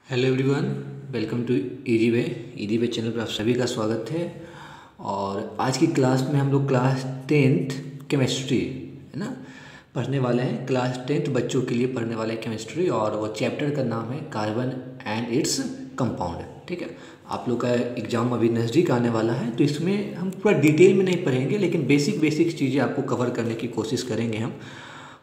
Hello everyone, welcome to Easy Way channel पर आप सभी का स्वागत है। और आज की क्लास में हम लोग क्लास 10th केमिस्ट्री है ना पढ़ने वाले हैं। क्लास 10th बच्चों के लिए पढ़ने वाले हैं केमिस्ट्री, और वो चैप्टर का नाम है कार्बन एंड इट्स कंपाउंड। ठीक है, आप लोग का एग्ज़ाम अभी नज़दीक आने वाला है, तो इसमें हम पूरा डिटेल में नहीं पढ़ेंगे, लेकिन बेसिक चीज़ें आपको कवर करने की कोशिश करेंगे हम,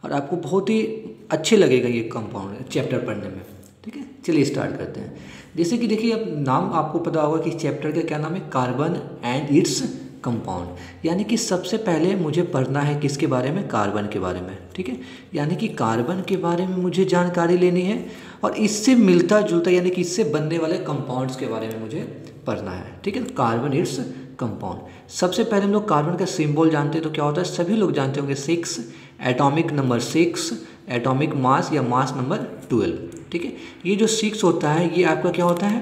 और आपको बहुत ही अच्छे लगेगा ये कंपाउंड चैप्टर पढ़ने में। ठीक है, चलिए स्टार्ट करते हैं। जैसे कि देखिए, अब नाम आपको पता होगा कि चैप्टर का क्या नाम है, कार्बन एंड इट्स कंपाउंड। यानी कि सबसे पहले मुझे पढ़ना है किसके बारे में, कार्बन के बारे में। ठीक है, यानी कि कार्बन के बारे में मुझे जानकारी लेनी है, और इससे मिलता जुलता यानी कि इससे बनने वाले कंपाउंड्स के बारे में मुझे पढ़ना है। ठीक है, कार्बन इट्स कंपाउंड। सबसे पहले हम लोग कार्बन का सिंबल जानते हैं, तो क्या होता है, सभी लोग जानते होंगे 6, एटॉमिक नंबर 6, एटॉमिक मास या मास नंबर 12। ठीक है, ये जो 6 होता है ये आपका क्या होता है,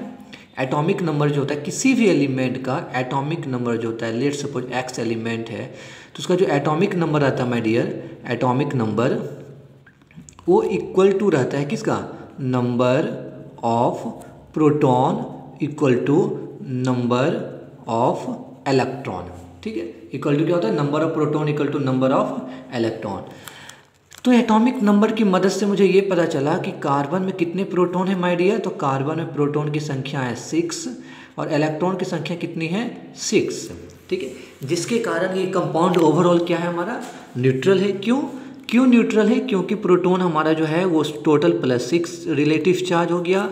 एटॉमिक नंबर जो होता है किसी भी एलिमेंट का। एटॉमिक नंबर जो होता है, लेट सपोज एक्स एलिमेंट है, तो उसका जो एटॉमिक नंबर आता है माय डियर, एटॉमिक नंबर वो इक्वल टू रहता है किसका, number of proton equal to number of electron. ठीक है, इक्वल टू क्या होता है, number of proton equal to number of electron. तो एटॉमिक नंबर की मदद से मुझे ये पता चला कि कार्बन में कितने प्रोटॉन है माय डियर। तो कार्बन में प्रोटॉन की संख्या है 6 और इलेक्ट्रॉन की संख्या कितनी है, 6। ठीक है, जिसके कारण ये कंपाउंड ओवरऑल क्या है हमारा, न्यूट्रल है। क्यों न्यूट्रल है, क्योंकि प्रोटॉन हमारा जो है वो टोटल +6 रिलेटिव चार्ज हो गया,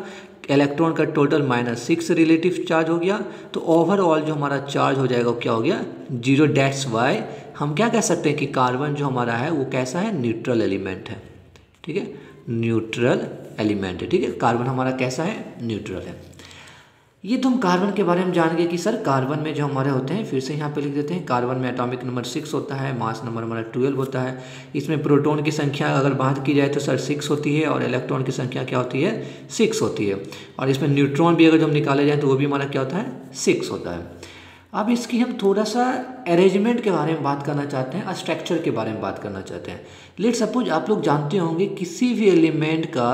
इलेक्ट्रॉन का टोटल -6 रिलेटिव चार्ज हो गया। तो ओवरऑल जो हमारा चार्ज हो जाएगा वो क्या हो गया, 0। डेट्स वाई हम क्या कह सकते हैं कि कार्बन जो हमारा है वो कैसा है, न्यूट्रल एलिमेंट है। ठीक है, न्यूट्रल एलिमेंट है। ठीक है, कार्बन हमारा कैसा है, न्यूट्रल है। ये तो हम कार्बन के बारे में जान गए कि सर कार्बन में जो हमारे होते हैं, फिर से यहाँ पे लिख देते हैं, कार्बन में एटॉमिक नंबर 6 होता है, मास नंबर हमारा 12 होता है। इसमें प्रोटॉन की संख्या अगर बात की जाए तो सर 6 होती है, और इलेक्ट्रॉन की संख्या क्या होती है, 6 होती है। और इसमें न्यूट्रॉन भी अगर जो हम निकाले जाए तो वो भी हमारा क्या होता है, 6 होता है। अब इसकी हम थोड़ा सा अरेंजमेंट के बारे में बात करना चाहते हैं, स्ट्रक्चर के बारे में बात करना चाहते हैं। लेट सपोज आप लोग जानते होंगे किसी भी एलिमेंट का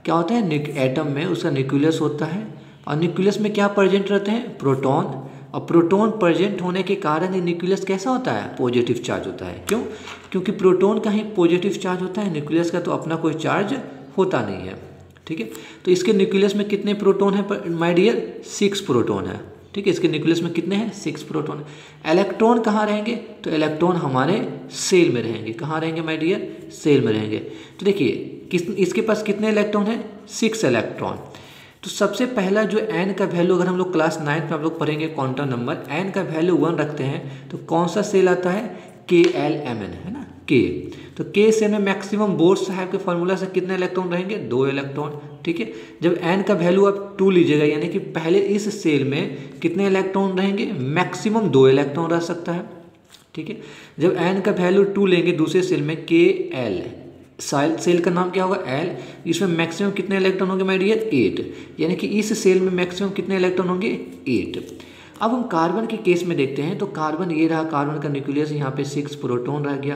क्या होता है, एटम में उसका न्यूक्लियस होता है, और न्यूक्लियस में क्या प्रेजेंट रहते हैं, प्रोटॉन। और प्रोटॉन प्रेजेंट होने के कारण ये न्यूक्लियस कैसा होता है, पॉजिटिव चार्ज होता है। क्यों, क्योंकि प्रोटॉन का ही पॉजिटिव चार्ज होता है, न्यूक्लियस का तो अपना कोई चार्ज होता नहीं है। ठीक है, तो इसके न्यूक्लियस में कितने प्रोटॉन है माय डियर, 6 प्रोटॉन है। ठीक है, इसके न्यूक्लियस में कितने हैं, 6 प्रोटॉन। इलेक्ट्रॉन कहाँ रहेंगे, तो इलेक्ट्रॉन हमारे सेल में रहेंगे। कहाँ रहेंगे माय डियर, सेल में रहेंगे। तो देखिए इसके पास कितने इलेक्ट्रॉन है, 6 इलेक्ट्रॉन। तो सबसे पहला जो n का वैल्यू, अगर हम लोग क्लास 9 में आप लोग पढ़ेंगे क्वांटम नंबर, n का वैल्यू 1 रखते हैं तो कौन सा सेल आता है, KLMN है ना, K। तो K सेल में मैक्सिमम बोर साहब के फॉर्मूला से कितने इलेक्ट्रॉन रहेंगे, 2 इलेक्ट्रॉन। ठीक है, जब n का वैल्यू आप 2 लीजिएगा, यानी कि पहले इस सेल में कितने इलेक्ट्रॉन रहेंगे, मैक्सिमम 2 इलेक्ट्रॉन रह सकता है। ठीक है, जब n का वैल्यू 2 लेंगे दूसरे सेल में, KL सेल का नाम क्या होगा, L। इसमें मैक्सिमम कितने इलेक्ट्रॉन होंगे माय डियर, 8। यानी कि इस सेल में मैक्सिमम कितने इलेक्ट्रॉन होंगे, 8। अब हम कार्बन के केस में देखते हैं, तो कार्बन ये रहा, कार्बन का न्यूक्लियस यहाँ पे 6 प्रोटॉन रह गया।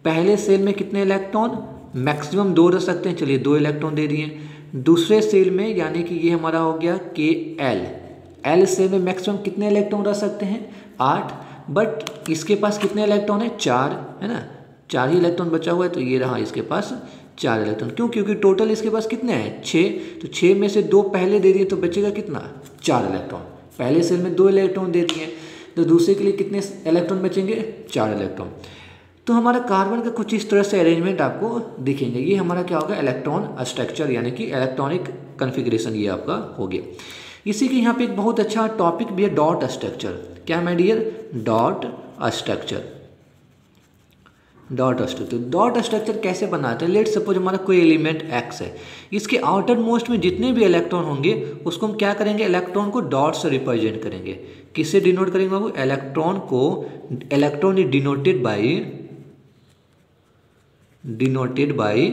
पहले सेल में कितने इलेक्ट्रॉन, मैक्सिमम 2 रह सकते हैं, चलिए 2 इलेक्ट्रॉन दे दिए। दूसरे सेल में यानी कि ये हमारा हो गया KL सेल में मैक्सिमम कितने इलेक्ट्रॉन रह सकते हैं, 8। बट इसके पास कितने इलेक्ट्रॉन है, 4 है ना, 4 ही इलेक्ट्रॉन बचा हुआ है। तो ये रहा इसके पास 4 इलेक्ट्रॉन। क्यों, क्योंकि टोटल इसके पास कितने हैं, 6। तो 6 में से 2 पहले दे दिए तो बचेगा कितना, 4 इलेक्ट्रॉन। पहले सेल में 2 इलेक्ट्रॉन दे दिए, तो दूसरे के लिए कितने इलेक्ट्रॉन बचेंगे, 4 इलेक्ट्रॉन। तो हमारा कार्बन का कुछ इस तरह से अरेंजमेंट आपको दिखेंगे। ये हमारा क्या होगा, इलेक्ट्रॉन स्ट्रक्चर यानी कि इलेक्ट्रॉनिक कन्फिग्रेशन, ये आपका हो गया। इसी के यहाँ पे एक बहुत अच्छा टॉपिक भी है, डॉट स्ट्रक्चर। क्या my dear, dot structure. Dot structure कैसे बनाते हैं, लेट सपोज हमारा कोई एलिमेंट x है, इसके आउटर मोस्ट में जितने भी इलेक्ट्रॉन होंगे उसको हम क्या करेंगे, इलेक्ट्रॉन को डॉट से रिप्रेजेंट करेंगे। किससे डिनोट करेंगे बाबू, इलेक्ट्रॉन को, electron is denoted by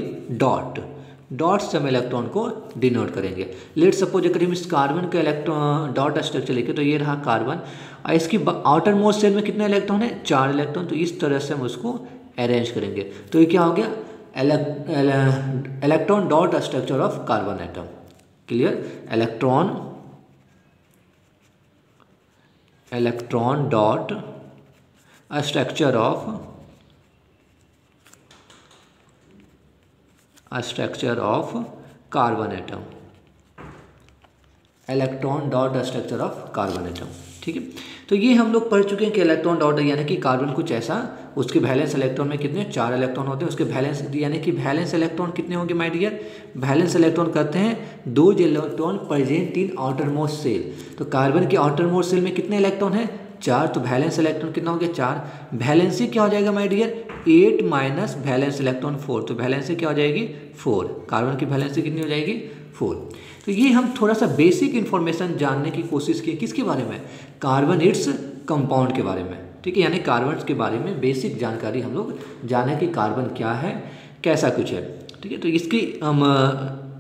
dot से हम इलेक्ट्रॉन को डिनोट करेंगे। लेट सपोज अगर हम इस कार्बन का इलेक्ट्रॉन डॉट स्ट्रक्चर लेके, तो ये रहा कार्बन, और इसकी आउटर मोस्ट सेल में कितने इलेक्ट्रॉन है, 4 इलेक्ट्रॉन। तो इस तरह से हम उसको अरेंज करेंगे। तो ये क्या हो गया, electron dot structure of carbon atom. Clear, electron dot structure of carbon atom, electron dot structure of carbon atom. ठीक है, तो ये हम लोग पढ़ चुके हैं कि इलेक्ट्रॉन डॉट यानी कि कार्बन कुछ ऐसा, उसके वैलेंस इलेक्ट्रॉन में कितने 4 इलेक्ट्रॉन होते हैं, उसके वैलेंस यानी कि वैलेंस इलेक्ट्रॉन कितने होंगे माय डियर, वैलेंस इलेक्ट्रॉन कहते हैं 2 electron present in outermost shell. तो कार्बन के आउटर मोस्ट सेल में कितने इलेक्ट्रॉन है 4, तो वैलेंस इलेक्ट्रॉन कितना हो गया 4। वैलेंसी क्या हो जाएगा my dear 8 minus valence electron 4, तो वैलेंसी क्या हो जाएगी 4, कार्बन की वैलेंसी कितनी हो जाएगी 4। तो ये हम थोड़ा सा बेसिक इन्फॉर्मेशन जानने की कोशिश की, किसके बारे में, कार्बन इट्स कंपाउंड के बारे में। ठीक है, यानी कार्बन के बारे में बेसिक जानकारी हम लोग जाने कि कार्बन क्या है, कैसा कुछ है। ठीक है, तो इसकी हम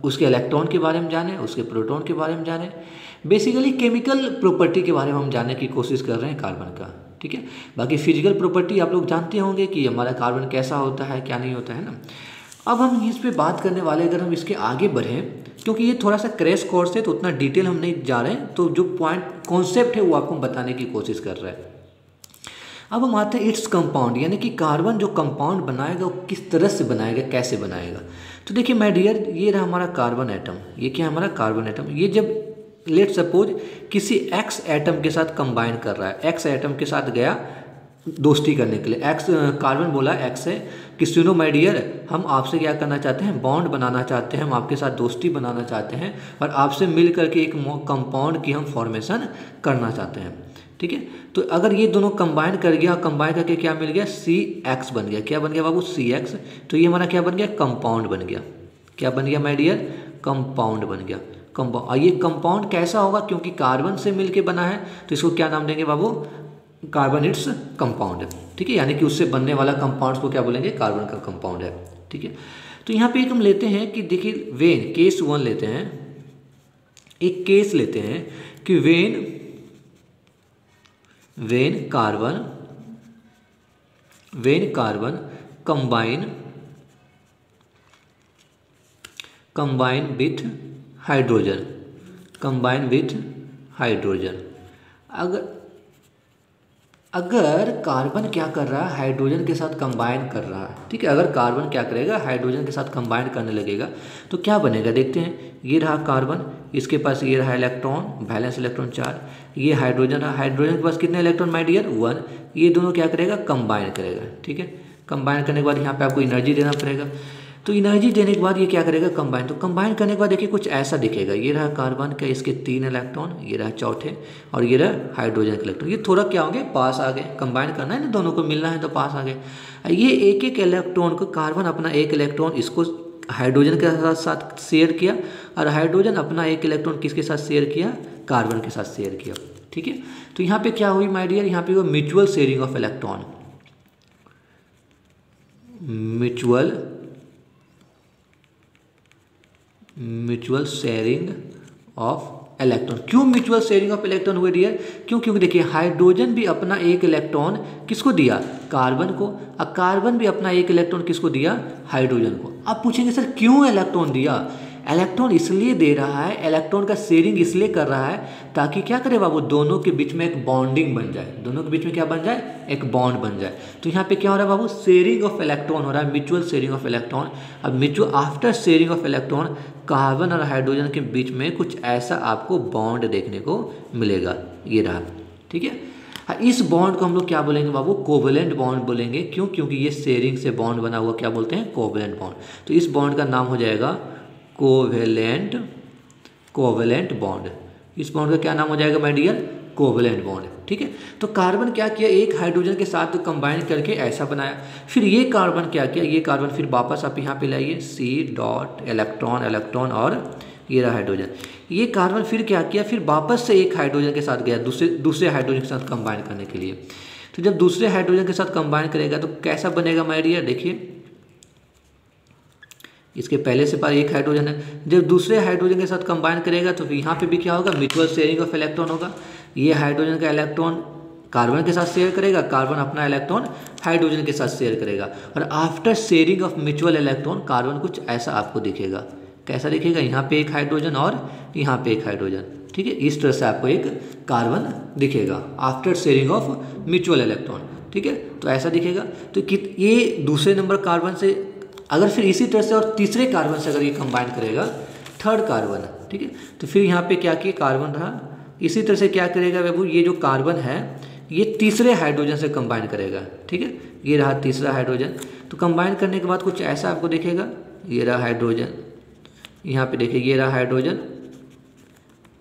उसके इलेक्ट्रॉन के बारे में जाने, उसके प्रोटॉन के बारे में जाने, बेसिकली केमिकल प्रॉपर्टी के बारे में हम जानने की कोशिश कर रहे हैं कार्बन का। ठीक है, बाकी फिजिकल प्रॉपर्टी आप लोग जानते होंगे कि हमारा कार्बन कैसा होता है क्या नहीं होता है ना। अब हम इस पे बात करने वाले, अगर हम इसके आगे बढ़ें, क्योंकि ये थोड़ा सा क्रैश कोर्स है तो उतना डिटेल हम नहीं जा रहे हैं, तो जो पॉइंट कॉन्सेप्ट है वो आपको बताने की कोशिश कर रहे हैं। अब हम आते हैं इट्स कंपाउंड, यानी कि कार्बन जो कंपाउंड बनाएगा वो किस तरह से बनाएगा, कैसे बनाएगा। तो देखिए माय डियर, ये रहा हमारा कार्बन एटम, ये क्या है हमारा कार्बन एटम। ये जब लेट सपोज किसी एक्स एटम के साथ कंबाइन कर रहा है, एक्स एटम के साथ गया दोस्ती करने के लिए, एक्स कार्बन बोला एक्स है कि सुनो माय डियर, हम आपसे क्या करना चाहते हैं, बॉन्ड बनाना चाहते हैं, हम आपके साथ दोस्ती बनाना चाहते हैं और आपसे मिल करके एक कंपाउंड की हम फॉर्मेशन करना चाहते हैं। ठीक है, तो अगर ये दोनों कंबाइन कर गया, कंबाइन करके क्या मिल गया CX बन गया, क्या बन गया बाबू CX, तो ये हमारा क्या बन गया कंपाउंड बन गया, क्या बन गया माय डियर कंपाउंड बन गया कंपाउंड। और ये कंपाउंड कैसा होगा, क्योंकि कार्बन से मिलके बना है तो इसको क्या नाम देंगे बाबू, कार्बन इट्स कंपाउंड। ठीक है, यानी कि उससे बनने वाला कंपाउंड को क्या बोलेंगे, कार्बन का कंपाउंड है। ठीक है, तो यहाँ पे एक हम लेते हैं कि देखिए वेन, केस 1 लेते हैं, एक केस लेते हैं कि when carbon combine with hydrogen, अगर कार्बन क्या कर रहा है, हाइड्रोजन के साथ कंबाइन कर रहा है। ठीक है, अगर कार्बन क्या करेगा, हाइड्रोजन के साथ कंबाइन करने लगेगा तो क्या बनेगा, देखते हैं। ये रहा कार्बन, इसके पास ये रहा इलेक्ट्रॉन, वैलेंस इलेक्ट्रॉन 4, ये हाइड्रोजन रहा, हाइड्रोजन के पास कितने इलेक्ट्रॉन माय डियर 1, ये दोनों क्या करेगा कंबाइन करेगा। ठीक है, कंबाइन करने के बाद यहाँ पे आपको एनर्जी देना पड़ेगा, तो एनर्जी देने के बाद ये क्या करेगा कंबाइन, तो कंबाइन करने के बाद देखिए कुछ ऐसा दिखेगा, ये रहा कार्बन का, इसके 3 इलेक्ट्रॉन, ये रहा चौथे, और ये रहा हाइड्रोजन के इलेक्ट्रॉन, ये थोड़ा क्या हो गए पास आ गए, कंबाइन करना है ना, दोनों को मिलना है तो पास आ गए। ये एक एक इलेक्ट्रॉन को, कार्बन अपना एक इलेक्ट्रॉन इसको हाइड्रोजन के साथ शेयर किया, और हाइड्रोजन अपना एक इलेक्ट्रॉन किसके साथ शेयर किया, कार्बन के साथ शेयर किया। ठीक है, तो यहाँ पे क्या हुई माय डियर, यहाँ पे वो mutual sharing of electron, mutual sharing of electron. क्यों म्यूचुअल शेयरिंग ऑफ इलेक्ट्रॉन हुए डियर, क्योंकि देखिए हाइड्रोजन भी अपना एक इलेक्ट्रॉन किसको दिया, कार्बन को, और कार्बन भी अपना एक इलेक्ट्रॉन किसको दिया, हाइड्रोजन को। आप पूछेंगे सर क्यों इलेक्ट्रॉन दिया, इलेक्ट्रॉन इसलिए दे रहा है, इलेक्ट्रॉन का शेयरिंग इसलिए कर रहा है ताकि क्या करे बाबू, दोनों के बीच में एक बॉन्डिंग बन जाए, दोनों के बीच में क्या बन जाए, एक बॉन्ड बन जाए। तो यहाँ पे क्या हो रहा है बाबू, शेयरिंग ऑफ इलेक्ट्रॉन हो रहा है, म्यूचुअल शेयरिंग ऑफ इलेक्ट्रॉन। अब mutual after sharing of electron, carbon और हाइड्रोजन के बीच में कुछ ऐसा आपको बॉन्ड देखने को मिलेगा, ये रहा। ठीक है, इस बॉन्ड को हम लोग क्या बोलेंगे बाबू, कोवेलेंट बॉन्ड बोलेंगे। क्यों, क्योंकि ये शेयरिंग से बॉन्ड बना हुआ क्या बोलते हैं, कोवेलेंट बॉन्ड। तो इस बॉन्ड का नाम हो जाएगा कोवेलेंट बॉन्ड। इस बॉन्ड का क्या नाम हो जाएगा माय डियर, कोवेलेंट बॉन्ड। ठीक है, तो कार्बन क्या किया, एक हाइड्रोजन के साथ कंबाइन करके ऐसा बनाया, फिर ये कार्बन क्या किया, ये कार्बन फिर वापस आप यहाँ पे लाइए, C इलेक्ट्रॉन और ये रहा हाइड्रोजन। ये कार्बन फिर क्या किया, फिर वापस से एक हाइड्रोजन के साथ गया दूसरे हाइड्रोजन के साथ कंबाइन करने के लिए। तो जब दूसरे हाइड्रोजन के साथ कंबाइन करेगा तो कैसा बनेगा माय डियर, देखिए इसके पहले से पास एक हाइड्रोजन है, जब दूसरे हाइड्रोजन के साथ कंबाइन करेगा तो यहाँ पे भी क्या होगा, म्यूचुअल शेयरिंग ऑफ इलेक्ट्रॉन होगा। ये हाइड्रोजन का इलेक्ट्रॉन कार्बन के साथ शेयर करेगा, कार्बन अपना इलेक्ट्रॉन हाइड्रोजन के साथ शेयर करेगा, और after sharing of mutual electron carbon कुछ ऐसा आपको दिखेगा, कैसा दिखेगा, यहाँ पे एक हाइड्रोजन और यहाँ पे एक हाइड्रोजन, ठीक है। इस तरह से आपको एक कार्बन दिखेगा after sharing of mutual electron, ठीक है। तो ऐसा दिखेगा। तो ये दूसरे नंबर कार्बन से अगर फिर इसी तरह से और तीसरे कार्बन से अगर ये कंबाइन करेगा, थर्ड कार्बन, ठीक है, तो फिर यहाँ पे क्या किया, कार्बन रहा। इसी तरह से क्या करेगा बाबू, ये जो कार्बन है ये तीसरे हाइड्रोजन से कंबाइन करेगा, ठीक है। ये रहा तीसरा हाइड्रोजन। तो कंबाइन करने के बाद कुछ ऐसा आपको दिखेगा, ये रहा हाइड्रोजन, यहाँ पे देखिए ये रहा हाइड्रोजन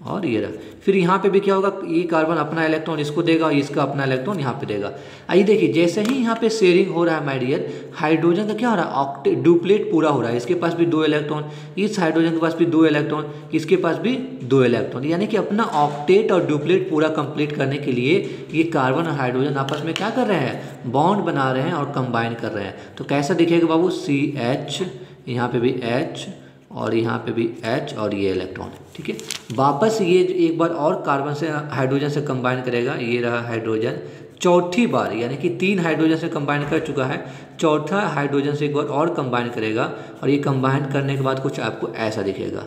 और ये रहा। फिर यहाँ पे भी क्या होगा, ये कार्बन अपना इलेक्ट्रॉन इसको देगा और इसका अपना इलेक्ट्रॉन यहाँ पे देगा। आइए देखिए, जैसे ही यहाँ पे शेयरिंग हो रहा है माय डियर, हाइड्रोजन का क्या हो रहा है, ऑक्टेट डुप्लेट पूरा हो रहा है। इसके पास भी 2 इलेक्ट्रॉन, इस हाइड्रोजन के पास भी 2 इलेक्ट्रॉन, इसके पास भी 2 इलेक्ट्रॉन, यानी कि अपना ऑक्टेट और डुप्लेट पूरा कंप्लीट करने के लिए ये कार्बन और हाइड्रोजन आपस में क्या कर रहे हैं, बॉन्ड बना रहे हैं और कंबाइन कर रहे हैं। तो कैसा दिखेगा बाबू, CH, यहाँ पे भी H और यहाँ पे भी H और ये इलेक्ट्रॉन, ठीक है। वापस ये एक बार और कार्बन से हाइड्रोजन से कंबाइन करेगा, ये रहा हाइड्रोजन चौथी बार, यानी कि 3 हाइड्रोजन से कंबाइन कर चुका है, चौथा हाइड्रोजन से एक बार और कंबाइन करेगा और ये कंबाइन करने के बाद कुछ आपको ऐसा दिखेगा।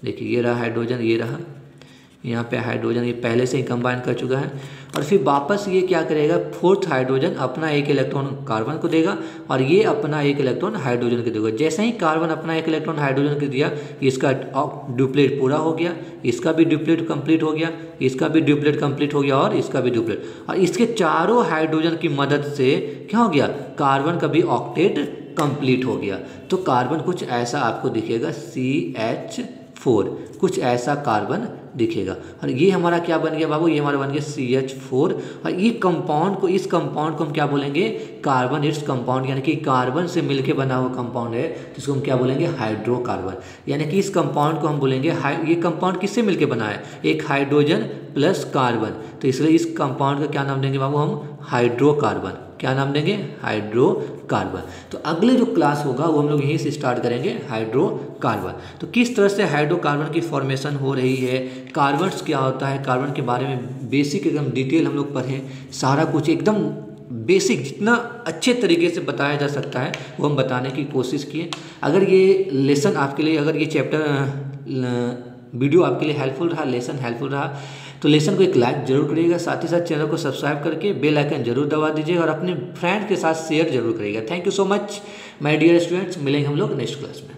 देखिए ये रहा हाइड्रोजन, ये रहा यहाँ पे हाइड्रोजन, ये पहले से ही कंबाइन कर चुका है। और फिर वापस ये क्या करेगा, 4th हाइड्रोजन अपना एक इलेक्ट्रॉन कार्बन को देगा और ये अपना एक इलेक्ट्रॉन हाइड्रोजन को देगा। जैसे ही कार्बन अपना एक इलेक्ट्रॉन हाइड्रोजन को दिया, इसका डुप्लेट पूरा हो गया, इसका भी डुप्लेट कंप्लीट हो गया, इसका भी डुप्लेट कंप्लीट हो गया और इसका भी डुप्लेट। और इसके चारों हाइड्रोजन की मदद से क्या हो गया, कार्बन का भी ऑक्टेट कंप्लीट हो गया। तो कार्बन कुछ ऐसा आपको दिखेगा, CH4, कुछ ऐसा कार्बन दिखेगा। और ये हमारा क्या बन गया बाबू, ये हमारा बन गया CH4। और ये कंपाउंड को, इस कंपाउंड को हम क्या बोलेंगे, कार्बन इट्स कंपाउंड, यानी कि कार्बन से मिलके बना हुआ कंपाउंड है, जिसको हम क्या बोलेंगे, हाइड्रोकार्बन। यानी कि इस कंपाउंड को हम बोलेंगे, ये कंपाउंड किससे मिलके बना है, एक हाइड्रोजन प्लस कार्बन। तो इसलिए इस कंपाउंड का क्या नाम देंगे बाबू, हम हाइड्रोकार्बन। क्या नाम देंगे, हाइड्रोकार्बन। तो अगले जो क्लास होगा वो हम लोग यहीं से स्टार्ट करेंगे, हाइड्रोकार्बन। तो किस तरह से हाइड्रोकार्बन की फॉर्मेशन हो रही है, कार्बन्स क्या होता है, कार्बन के बारे में बेसिक एकदम डिटेल हम लोग पढ़ें, सारा कुछ एकदम बेसिक जितना अच्छे तरीके से बताया जा सकता है वो हम बताने की कोशिश किए। अगर ये लेसन आपके लिए, अगर ये चैप्टर वीडियो आपके लिए हेल्पफुल रहा, लेसन हेल्पफुल रहा, तो लेसन को एक लाइक जरूर करिएगा, साथ ही साथ चैनल को सब्सक्राइब करके बेल आइकन जरूर दबा दीजिएगा और अपने फ्रेंड के साथ शेयर जरूर करिएगा। Thank you so much my dear students, मिलेंगे हम लोग नेक्स्ट क्लास में।